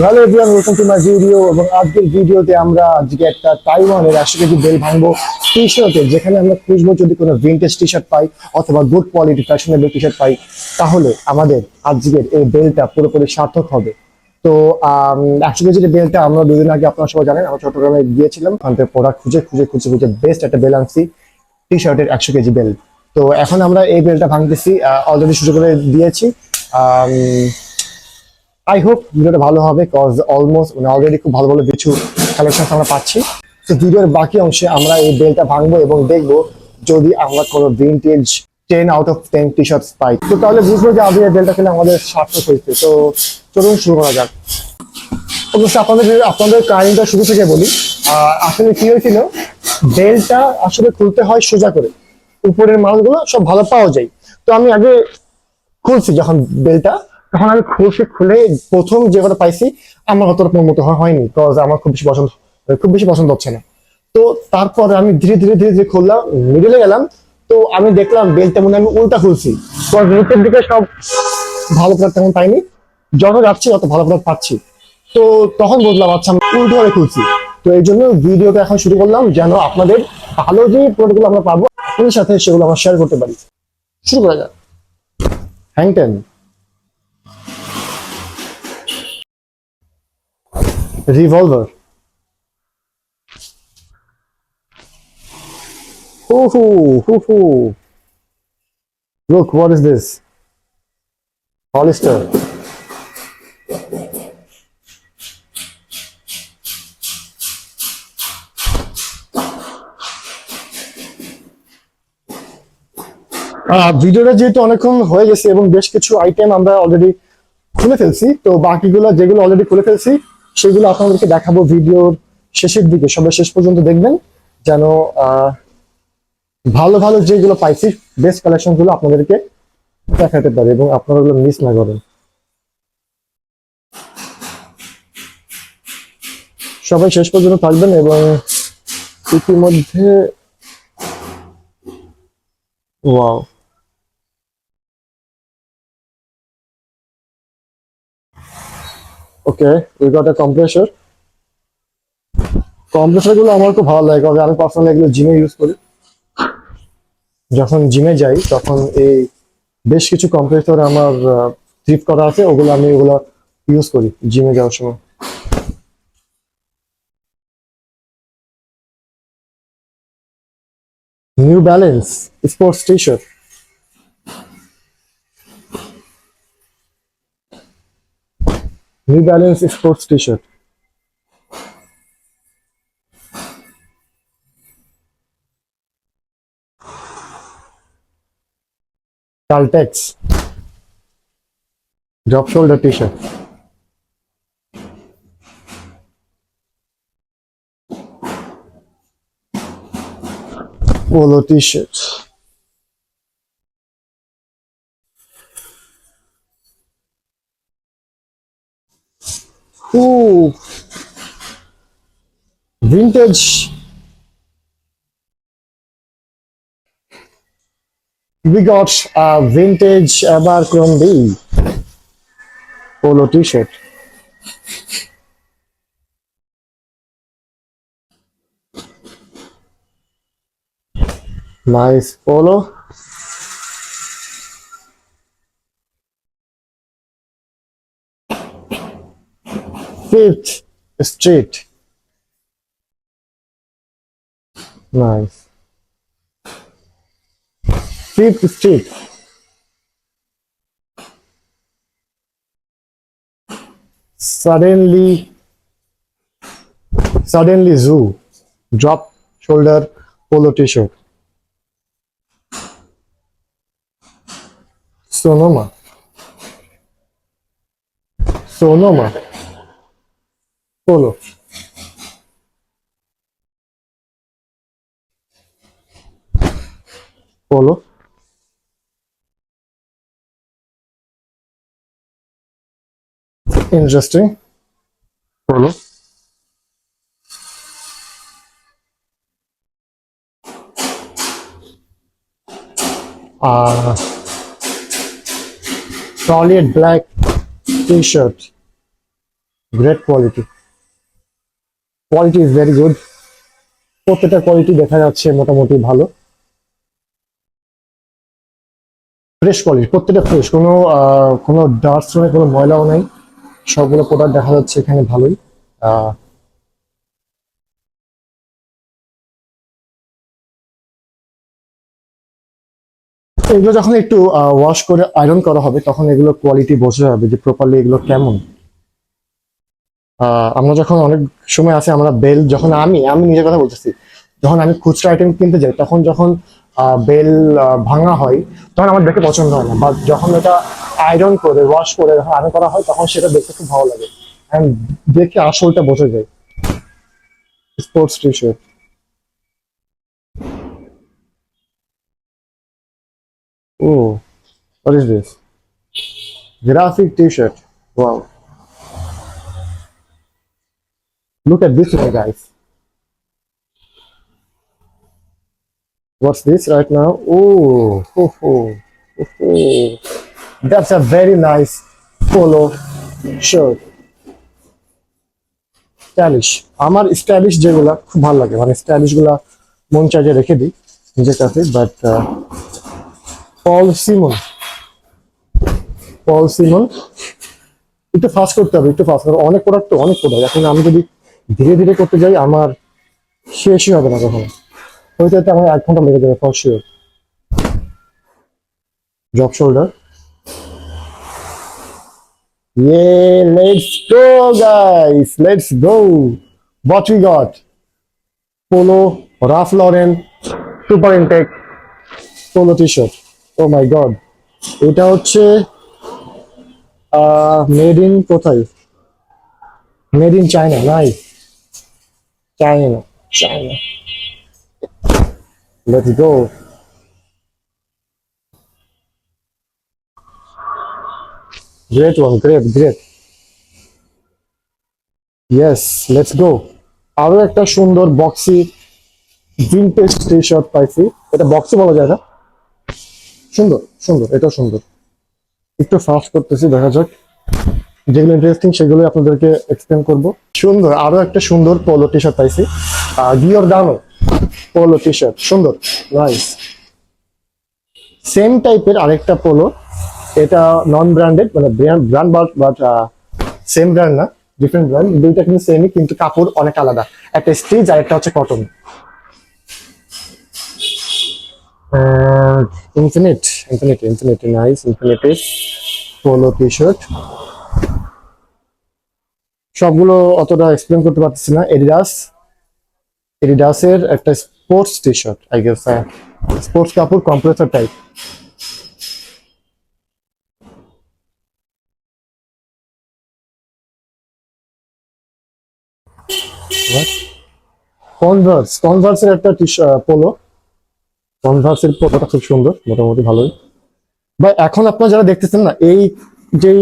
Hello everyone, welcome to my video. এবং আজকের ভিডিওতে আমরা আজকে একটা তাইওয়ানের 80 কেজি বেল ভাঙবো টি শার্টের, যেখানে আমরা খুঁজবো যদি কোনো ভিন্টেজ টি শার্ট পাই অথবা good quality fashionable T shirt পাই, তাহলে আমাদের আজকের এই বেলটা পুরোপুরি সার্থক হবে। তো 80 কেজির বেলটা আমরা দুদিন আগে, আপনারা সবাই জানেন, আমরা চট্টগ্রামে গিয়েছিলাম, ওখান থেকে প্রোডাক্ট খুঁজে খুঁজে খুঁজে খুঁজে বেস্ট একটা বেল আনছি, টি শার্টের 100 কেজি বেল। তো এখন আমরা এই বেলটা ভাঙতেছি, অলরেডি শুরু করে দিয়েছি। আই হোপ ভিডিওটা ভালো হবে, কজ অলমোস্ট অলরেডি খুব ভালো ভালো কিছু কালেকশন আমরা পাচ্ছি। তো ভিডিওর বাকি অংশে আমরা এই বেলটা ভাঙবো এবং দেখবো যদি আমরা কোনো vintage 10 out of 10 T shirts পাই, তো তাহলে বুঝবো যে আগে এই বেলটা খেলে আমাদের সার্থক হয়েছে। তো চলুন শুরু করা যাক। অবশ্যই আপনাদের কাহিনীটা শুরু থেকে বলি। আসলে কি হয়েছিল, বেলটা আসলে খুলতে হয় সোজা করে, উপরের মালগুলো সব ভালো পাওয়া যায়। তো আমি আগে খুলছি যখন বেলটা, তখন আমি খুলে প্রথম যে কটা পাইছি আমার অতটা মন মতো হয়নি, বিকজ আমার খুব বেশি পছন্দ হচ্ছে না। তো তারপরে আমি ধীরে ধীরে ধীরে ধীরে খুললাম, মিডলে গেলাম। তো আমি দেখলাম বেলটা মনে হয় আমি উল্টা খুলছি, তো নিচের দিকে সব ভালো প্রোডাক্ট তেমন পাইনি, যত যাচ্ছি তত ভালো প্রোডাক্ট পাচ্ছি। তো তখন বুঝলাম আচ্ছা আমি উল্টো ভাবে খুলছি। তো এই জন্য ভিডিওটা এখন শুরু করলাম, যেন আপনাদের ভালো যে প্রোডাক্টগুলো আমরা পাবো আপনাদের সাথে সেগুলো আমরা শেয়ার করতে পারি। শুরু করা যাক। হ্যাংটেন revolver. Hoo. Look, what is this? Hollister. ভিডিওটা যেহেতু অনেকক্ষণ হয়ে গেছে এবং বেশ কিছু আইটেম আমরা অলরেডি খুলে ফেলছি, তো বাকিগুলো যেগুলো অলরেডি খুলে ফেলছি সেগুলো আপনাদেরকে দেখাবো ভিডিওর শেষের দিকে। সবাই শেষ পর্যন্ত দেখবেন, যেন ভালো ভালো যেগুলো পাইছি বেস্ট কালেকশন গুলো আপনাদেরকে দেখাতে পারি এবং আপনারা ওগুলো মিস না করেন। সবাই শেষ পর্যন্ত থাকবেন এবং ইতিমধ্যে wow, okay, we got a compressor. Compressor গুলো আমার খুব ভালো লাগে, কারণ আমি পার্সোনালি এগুলো জিমে ইউজ করি। যখন জিমে যাই তখন এই বেশ কিছু কম্প্রেসর আমার থ্রিফট করা আছে, ওগুলো ইউজ করি জিমে যাওয়ার সময়। New balance sports T shirt. New balance sports T shirt. Caltex drop shoulder t shirt. Polo t shirt. Ooh, vintage. We got a vintage Abercrombie polo t shirt. Nice polo. Fifth Street. Nice. Fifth Street. Suddenly Zoo. Drop shoulder polo t shirt. Sonoma. Polo. Polo. Interesting. Polo. Solid black t-shirt. Great quality, quality is very good. প্রত্যেকটা quality দেখা যাচ্ছে মোটামুটি ভালো, fresh quality, প্রত্যেকটা fresh, কোনো dust নেই, কোনো ময়লাও নেই, সবগুলো প্রোডাক্ট দেখা যাচ্ছে এখানে ভালোই। আহ, এগুলো যখন একটু ওয়াশ করে আয়রন করা হবে তখন এগুলো কোয়ালিটি বোঝা যাবে যে প্রপারলি এগুলো কেমন। আমরা যখন অনেক সময় আছে আমরা বেল, যখন আমি নিজের কথা বলতেছি, যখন আমি খুচরা আইটেম কিনতে যাই তখন যখন বেল ভাঙা হয় তখন আমার দেখে পছন্দ হয় না, বাট যখন এটা আয়রন করে ওয়াশ করে যখন আয়রন করা হয় তখন সেটা দেখতে খুব ভালো লাগে, and দেখে আসলটা বোঝা যায়। স্পোর্টস টি শার্ট, ও, what is this? Graphic t-shirt. Wow. Look at this one, guys. What's this right now? Oh, oh, oh, oh, oh. That's a very nice polo shirt. Stylish, আমার stylish যেগুলা খুব ভালো লাগে, মানে stylish গুলা মন চাইজে রেখে দিই নিজের কাছে, but Paul Simon, Paul Simon, একটু ফাস্ট করতে হবে, একটু ফাস্ট করতে হবে। অনেক প্রোডাক্ট, তো অনেক প্রোডাক্ট, এখন আমি যদি ধীরে ধীরে করতে যাই আমার শেষই হবে না কখনো, হয়তো এতে আমার 1 ঘন্টা লেগে যাবে for sure. Drop shoulder, yeah, let's go guys, let's go. What we got? Polo, Ralph Lauren, Super Intake, Polo t-shirt. Oh my god, এটা হচ্ছে মেড ইন কোথায়, মেড ইন চায়না, নাই, China, China, let's go. Great one, great great, yes, let's go. আরো একটা সুন্দর Bakshi vintage T shirt পাইছি, এটা বক্সি বলা যায় না, সুন্দর সুন্দর, এটাও সুন্দর। একটু ফাস্ট করতেছি, দেখা যাক, যেগুলো ইন্টারেস্টিং সেগুলো আপনাদেরকে এক্সপ্লেন করব। সুন্দর, আরো একটা সুন্দর পোলো টি শার্ট পাইছি, গিওরদানো পোলো টি শার্ট, সুন্দর, নাইস। সেম টাইপের আরেকটা পোলো, এটা নন ব্র্যান্ডেড, মানে ব্র্যান্ড বাট সেম ব্র্যান্ড না, ডিফারেন্ট ব্র্যান্ড, দুইটা কিন্তু সেমই কিন্তু কাপড় অনেক আলাদা, একটা স্টিচ আর একটা হচ্ছে cotton. Infinite, infinite nice, infinitive polo T shirt. সবগুলো অতটা এক্সপ্লেন করতে পারতেছি না। এডিডাসের একটা sports T shirt, I guess, হ্যাঁ, স্পোর্টস কাপড়, কম্প্রেসার টাইপ। কনভার্সের একটা পোলো, কনভার্সের পোলোটা খুব সুন্দর, মোটামুটি ভালোই। বা এখন আপনারা যারা দেখতেছেন না, এই যেই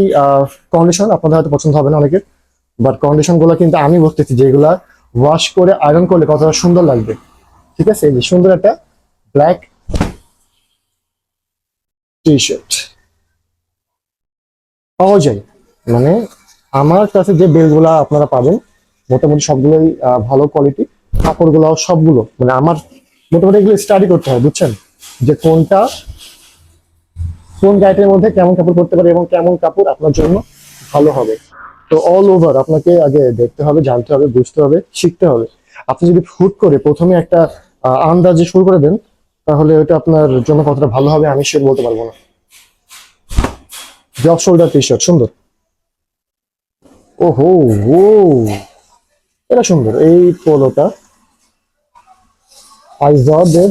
কন্ডিশন আপনাদের হয়তো পছন্দ হবে না অনেকের, বাট কন্ডিশন গুলো কিন্তু আমি বলতেছি যেগুলা ওয়াশ করে আয়রন করলে কতটা সুন্দর লাগবে। ঠিক আছে, এই যে সুন্দর একটা ব্ল্যাক টি শার্ট পাওয়া যায়, মানে আমার কাছে যে বেলগুলা আপনারা পাবেন মোটামুটি সবগুলোই ভালো কোয়ালিটি, কাপড়গুলো সবগুলো, মানে আমার মোটামুটি এগুলো স্টাডি করতে হয়, বুঝছেন, যে কোনটা কোন গাইটের মধ্যে কেমন কাপড় পরতে পারে এবং কেমন কাপড় আপনার জন্য ভালো হবে। তো অল ওভার আপনাকে আগে দেখতে হবে, জানতে হবে, বুঝতে হবে, শিখতে হবে। আপনি যদি হুট করে প্রথমে একটা আন্দাজে শুরু করে দেন তাহলে ওটা আপনার জন্য কতটা ভালো হবে আমি সে বলতে পারবো না। ড্রপ শোল্ডার টি শার্ট, সুন্দর, ওহো, ও, এটা সুন্দর, এই পোলোটা আইজদের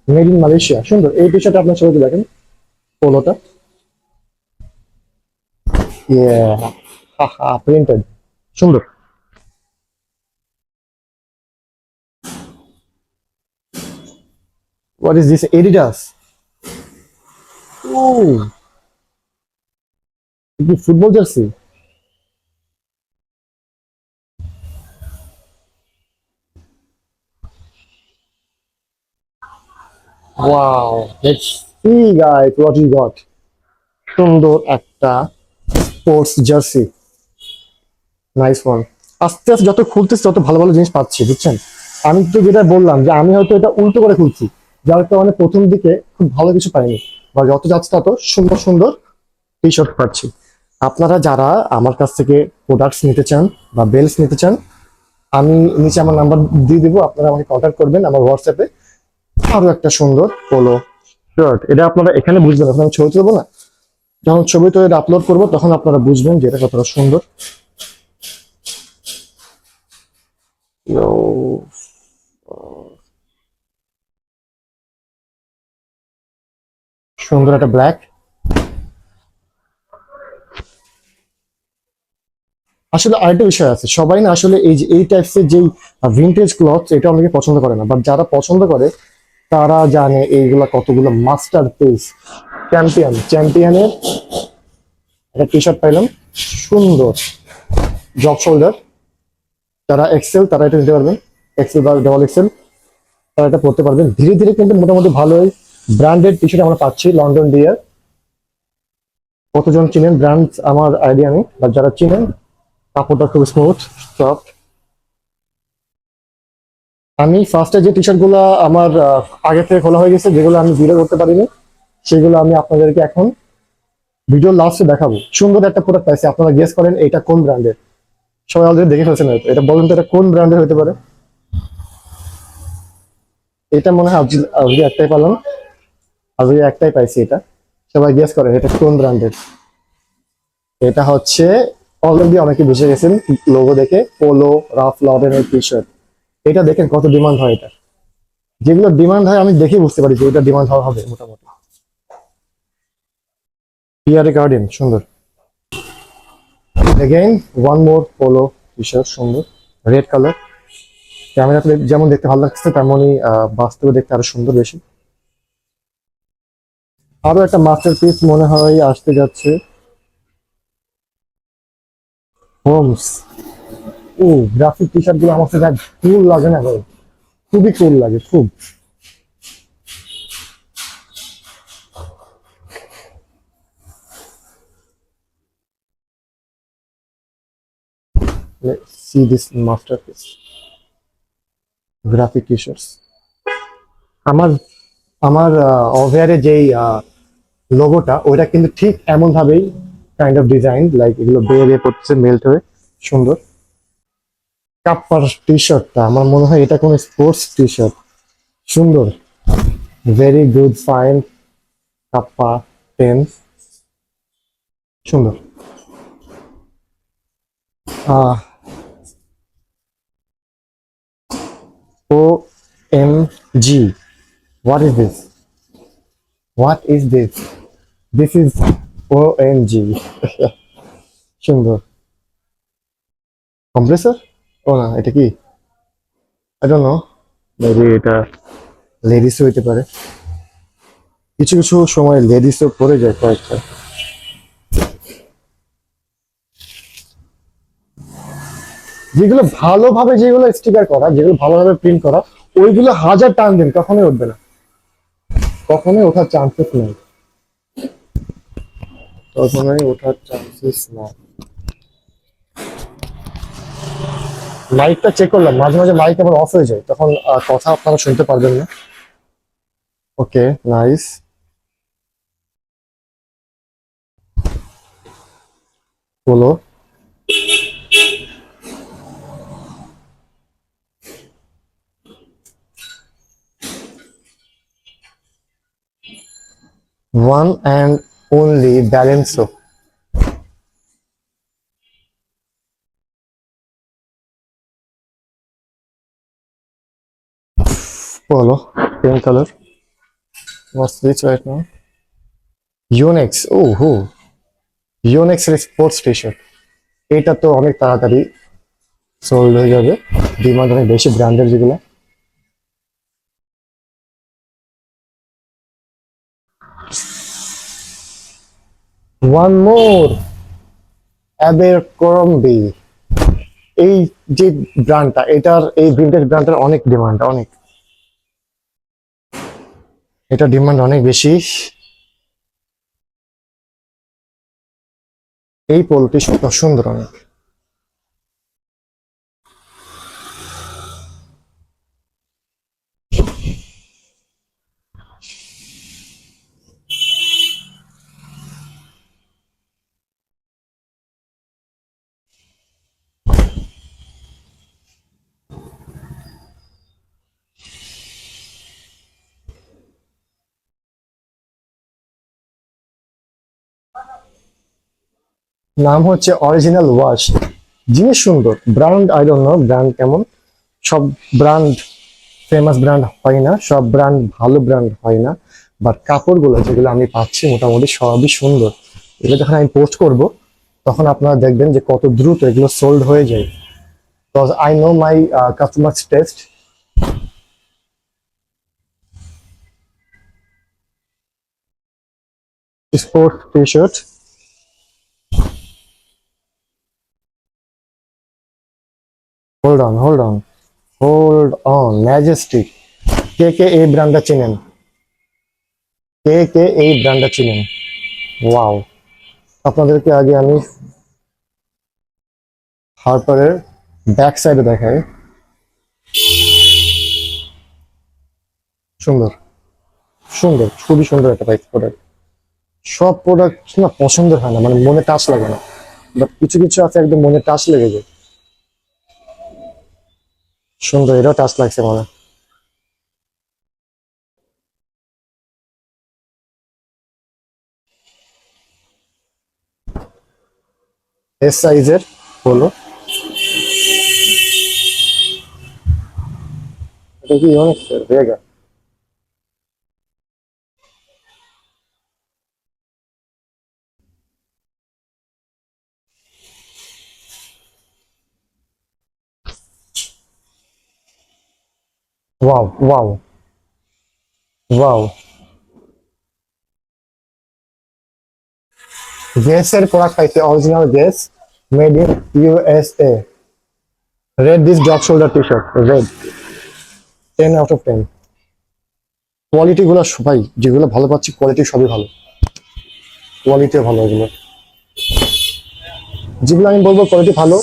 মেড ইন মালয়েশিয়া, সুন্দর। এই টি শার্ট আপনার ছবিতে দেখেন, পোলোটা, ইয়া, প্রিন্টেড, সুন্দর। হোয়াট ইজ দিস, এডিডাস, ও, কি football jersey, wow, let's see guys what you got. সুন্দর একটা স্পোর্টস জার্সি, নাইস ওয়ান। আস্তে আস্তে যত খুলতেছি তত ভালো ভালো জিনিস পাচ্ছি, বুঝছেন। আমি তো যেটা বললাম যে আমি হয়তো এটা উল্টো করে খুলছি, যার কারণে প্রথম দিকে খুব ভালো কিছু পাইনি, বা যত যাচ্ছে তত সুন্দর সুন্দর টি শার্ট পাচ্ছি। আপনারা যারা আমার কাছ থেকে প্রোডাক্টস নিতে চান বা বেলস নিতে চান, আমি নিচে আমার নাম্বার দিয়ে দেবো, আপনারা আমাকে কন্ট্যাক্ট করবেন আমার হোয়াটসঅ্যাপে। আরো একটা সুন্দর পোলো শার্ট, এটা আপনারা এখানে বুঝবেন, আপনারা ছবি তুলবো না, যখন ছবি তো এটা আপলোড করবো তখন আপনারা বুঝবেন যে এটা কতটা সুন্দর। Yo, সুন্দর একটা ব্ল্যাক। আসলে আরেকটা বিষয় আছে, সবাই না আসলে এই যে এই টাইপসের যেই ভিন্টেজ ক্লথ এটা অনেকে পছন্দ করে না, বাট যারা পছন্দ করে তারা জানে এইগুলা কতগুলো মাস্টার পিস। চ্যাম্পিয়নের একটা টি শার্ট পাইলাম, সুন্দর ড্রপ শোল্ডার। যারা এক্সেল তারা এটা নিতে পারবেন, এক্সেল বা ডবল এক্সেল তারা এটা পড়তে পারবেন। ধীরে ধীরে কিন্তু মোটামুটি ভালোই ব্র্যান্ডেড টি শার্ট আমরা পাচ্ছি। লন্ডন ডিয়ার, কতজন চিনেন ব্র্যান্ড আমার আইডিয়া নেই, বাট যারা চিনেন কাপড়টা খুব স্মুথ, সফট। আমি ফার্স্টে যে টি শার্ট গুলো আমার আগে থেকে খোলা হয়ে গেছে, যেগুলো আমি ভিডিও করতে পারিনি, সেগুলো আমি আপনাদেরকে এখন ভিডিও লাস্টে দেখাবো। সুন্দর একটা প্রোডাক্ট পাইছি, আপনারা গেস করেন এটা কোন ব্র্যান্ডের। সবাই অলরেডি দেখে ফেলছেন হয়তো, এটা বলেন তো এটা কোন ব্র্যান্ডের হতে পারে। এটা মনে হয় আজকে একটাই পেলাম, আজকে একটাই পাইছি এটা। সবাই গেস করেন এটা কোন ব্র্যান্ডের। এটা হচ্ছে, অলরেডি অনেকে বুঝে গেছেন লোগো দেখে, পোলো রাফ লরেনের টি শার্ট। এটা দেখেন কত ডিমান্ড হয় এটা। যেগুলো ডিমান্ড হয় আমি দেখে বুঝতে পারি যে এটা ডিমান্ড হওয়া হবে মোটামুটি। পিয়ারে গার্ডেন, সুন্দর। Again one more polo T shirt, সুন্দর রেড কালার। ক্যামেরাতে যেমন দেখতে ভালো লাগছে তেমনই বাস্তবে দেখতে আরো সুন্দর বেশি। আরো একটা মাস্টার পিস মনে হয় আসতে যাচ্ছে, হোমস। ও, গ্রাফিক টি শার্ট গুলো আমার কাছে কুল লাগে না ভাই, খুবই কুল লাগে খুব। C this master piece graphic T shorts. আমার আমার অভেয়ারে যেই লোগোটা ওইটা কিন্তু ঠিক এমন ভাবেই কাইন্ড অফ ডিজাইন, লাইক এগুলো বেয়ে বেয়ে পড়তেছে মেল্ট হয়ে, সুন্দর। কাপ্পার টি শার্টটা আমার মনে হয় এটা কোনো স্পোর্টস টি শার্ট, সুন্দর, ভেরি গুড ফাইন। কাপ্পা 10, সুন্দর। Ah O M G, what is this, what is this, this is O M G. সুন্দর। কম্প্রেসর, ও না এটা কি, আই ডোন্ট নো, মেবি এটা লেডিসও হইতে পারে, কিছু কিছু সময় লেডিসও পরে যায় কয়েকটা। যেগুলো ভালোভাবে, যেগুলো স্টিকার করা, যেগুলো ভালোভাবে প্রিন্ট করা, ওইগুলো হাজার টান দিন কখনোই উঠবে না, কখনোই ওঠার চান্সেস নেই, কখনোই ওঠার চান্সেস না। মাইকটা চেক করলাম, মাঝে মাঝে মাইক আবার অফ হয়ে যায়, তখন কথা আপনারা শুনতে পারবেন না। Okay, nice. বলো। ওয়ান অ্যান্ড অনলি ব্যালেন্সো, বলো, pink colour, what's this right now? Yonex, ও হো, ইউনেক্স এর স্পোর্টস টি শার্ট। এটা তো অনেক তাড়াতাড়ি সোল্ড হয়ে যাবে, ডিমান্ড অনেক বেশি ব্র্যান্ডের যেগুলো। ওয়ান মোর অ্যাবেরক্রম্বি, এই যে ব্র্যান্ডটা, এটার এই ভিন্টেজ ব্র্যান্ডটার অনেক ডিমান্ড, অনেক, এটা ডিমান্ড অনেক বেশি। এই পোলোটি সুন্দর, সুন্দর অনেক। নাম হচ্ছে অরিজিনাল ওয়াশ। জিনিস সুন্দর, brand I don't know brand কেমন। সব ব্র্যান্ড ফেমাস ব্র্যান্ড হয় না, সব ব্র্যান্ড ভালো ব্র্যান্ড হয় না, বাট কাপড়গুলো যেগুলো আমি পাচ্ছি মোটামুটি সবই সুন্দর। এগুলো যখন আমি পোস্ট করব তখন আপনারা দেখবেন যে কত দ্রুত এগুলো সোল্ড হয়ে যায়। Because I know my customers taste. Sports T shirt, hold on hold on, Majestic. কে কে এই ব্র্যান্ডটা চেনেন? কে কে এই ব্র্যান্ডটা চিনেন? ওয়াও। আপনাদেরকে আগে আমি হারপারের ব্যাক সাইডে দেখাই। সুন্দর, সুন্দর, খুবই সুন্দর একটা বাইক প্রোডাক্ট। সব প্রোডাক্ট না পছন্দের হয় না, মানে মনে টাচ লাগে না, বাট কিছু কিছু আছে একদম মনে টাচ লেগে যায়। সুন্দর, এটাও টাচ লাগছে মনে। এস সাইজের হলো। এটা কি অনেক রেগা। Wow wow wow. গেসের প্রোডাক্ট পাইছে, original Guess, made in USA. Rate this drop shoulder T shirt, red, 10 out of 10। Quality গুলো সবাই যেগুলো ভালো পাচ্ছি, কোয়ালিটি সবই ভালো, কোয়ালিটিও ভালো এগুলো। যেগুলো আমি বলবো কোয়ালিটি ভালো,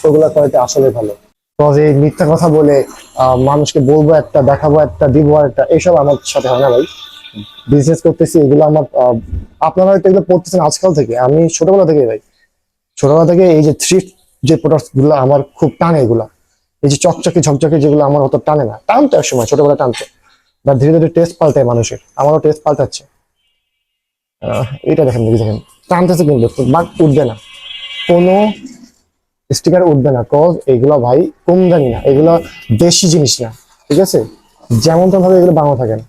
ওগুলো কোয়ালিটি আসলে ভালো। তো এই মিথ্যা কথা বলে মানুষকে বলবো একটা, দেখাবো একটা, দিব একটা, এইসব আমার সাথে হয় না ভাই। বিজনেস করতেছি, এগুলো আমার আপনারা হয়তো এগুলো পড়তেছেন আজকাল থেকে, আমি ছোটবেলা থেকে ভাই, ছোটবেলা থেকে এই যে থ্রিফ্ট যে প্রোডাক্ট গুলো আমার খুব টানে এগুলা। এই যে চকচকে ঝকঝকে যেগুলো আমার অত টানে না, টানতো এক সময় ছোটবেলা টানতো, বা ধীরে ধীরে টেস্ট পাল্টায় মানুষের, আমারও টেস্ট পাল্টাচ্ছে। এটা দেখেন, দেখি দেখেন, টানতেছে কিন্তু বাট উঠবে না, কোনো স্টিকার উঠবে না, কজ এগুলো ভাই কম দামি না, এগুলো দেশি জিনিস না, ঠিক আছে? যেমন তেমন ভাবে এগুলো বাংলা থাকে না।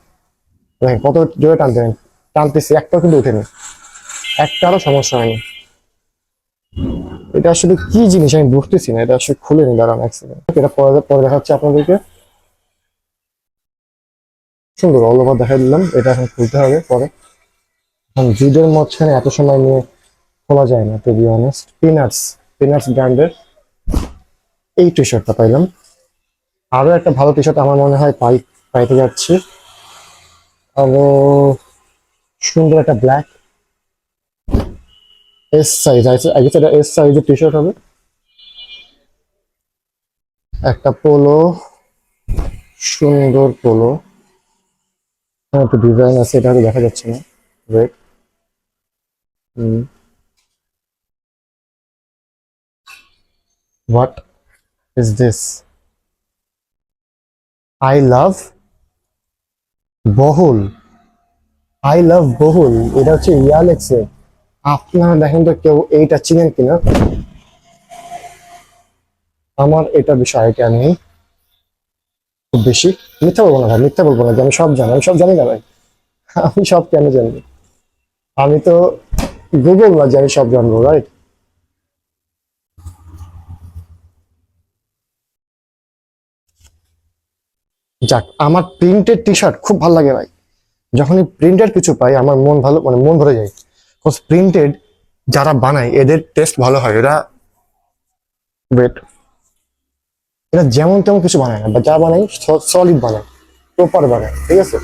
দেখেন কত জোরে টানতেন, টানতেছি একটাও কিন্তু উঠেনি, একটারও সমস্যা হয়নি। এটা আসলে কি জিনিস আমি বুঝতেছি না, এটা আসলে খুলে নি, দাঁড়ান এক সেকেন্ড, এটা পরে পরে দেখাচ্ছি আপনাদেরকে। সুন্দর অল ওভার দেখাই দিলাম, এটা এখন খুলতে হবে পরে। এখন জিডের মাঝখানে এত সময় নিয়ে খোলা যায় না, to be honest. Peanuts, peanuts ব্র্যান্ডের এই টি শার্টটা পাইলাম। আরো একটা ভালো টি শার্ট আমার মনে হয় পাইতে যাচ্ছি, আরো সুন্দর একটা black S size, I guess এটা এস সাইজের টি শার্ট হবে। একটা পোলো, সুন্দর পোলো, একটু ডিজাইন আছে, এটা হয়তো দেখা যাচ্ছে না। Wait, what is this? I love বহুল, আই লাভ বহুল, এটা হচ্ছে ইয়ালেক্সের। আপনারা দেখেন তো কেউ এইটা চিনেন কিনা, আমার এটা বিষয় আইডিয়া নেই খুব বেশি। মিথ্যা বলবো না ভাই, মিথ্যা বলবো না যে আমি সব জানি, আমি সব জানি না ভাই। আমি সব কেন জানবো? আমি তো গুগল না যে আমি সব জানবো, রাইট? যাক, আমার প্রিন্টেড টি শার্ট খুব ভালো লাগে ভাই। যখনই প্রিন্টেড কিছু পাই আমার মন ভালো, মানে মন ভরে যায়। প্রিন্টেড যারা বানায় এদের টেস্ট ভালো হয়, এরা ওয়েট, এরা যেমন তেমন কিছু বানায় না, বা যা বানায় সলিড বানায়, প্রপার বানায়, ঠিক আছে?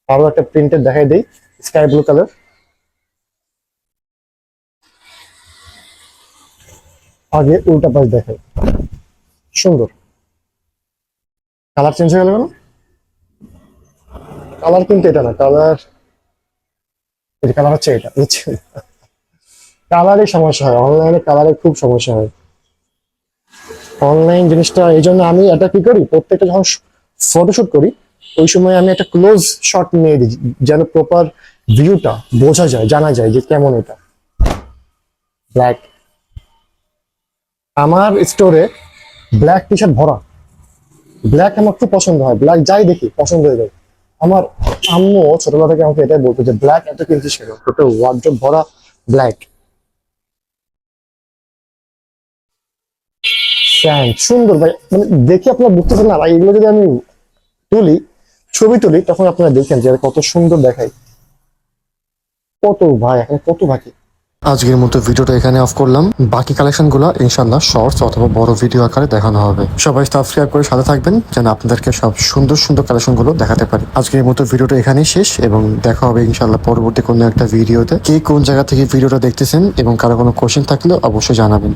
আরো একটা প্রিন্টেড দেখাই দেই, স্কাই ব্লু কালার। আগে উল্টা পাশ দেখাই, সুন্দর। কালার চেঞ্জ হয়ে গেল কেন? কালার কিন্তু এটা না, কালার, এটা কালার হচ্ছে এটা, বুঝছেন? কালারে সমস্যা হয়, অনলাইনে কালারে খুব সমস্যা হয়। অনলাইন জিনিসটা এই জন্য আমি এটা কি করি, প্রত্যেকটা যখন ফটোশুট করি ওই সময় আমি একটা ক্লোজ শট নিয়ে দিই, যেন প্রপার ভিউটা বোঝা যায়, জানা যায় যে কেমন এটা। ব্ল্যাক, আমার স্টোরে ব্ল্যাক টি শার্ট ভরা। ব্ল্যাক আমার খুব পছন্দ হয়, ব্ল্যাক যাই দেখি পছন্দ হয়ে যায়। আমার আম্মু ছোটবেলা থেকে আমাকে এটাই বলতো যে ব্ল্যাক এত কিনছিস কেন, টোটাল ওয়ার্ড্রোব ভরা ব্ল্যাক। প্যান্ট সুন্দর ভাই, মানে দেখে আপনারা বুঝতেছেন না ভাই, এগুলো যদি আমি তুলি, ছবি তুলি, তখন আপনারা দেখেন যে কত সুন্দর দেখায়। কত ভাই, এখন কত বাকি। আজকের মতো ভিডিওটা এখানে অফ করলাম। বাকি কালেকশন গুলো ইনশাল্লাহ শর্টস অথবা বড় ভিডিও আকারে দেখানো হবে। সবাই সাবস্ক্রাইব করে সাথে থাকবেন যেন আপনাদেরকে সব সুন্দর সুন্দর কালেকশন গুলো দেখাতে পারি। আজকের মতো ভিডিওটা এখানেই শেষ এবং দেখা হবে ইনশাল্লাহ পরবর্তী কোনো একটা ভিডিওতে। কে কোন জায়গা থেকে ভিডিওটা দেখতেছেন এবং কারো কোনো কোশ্চেন থাকলে অবশ্যই জানাবেন।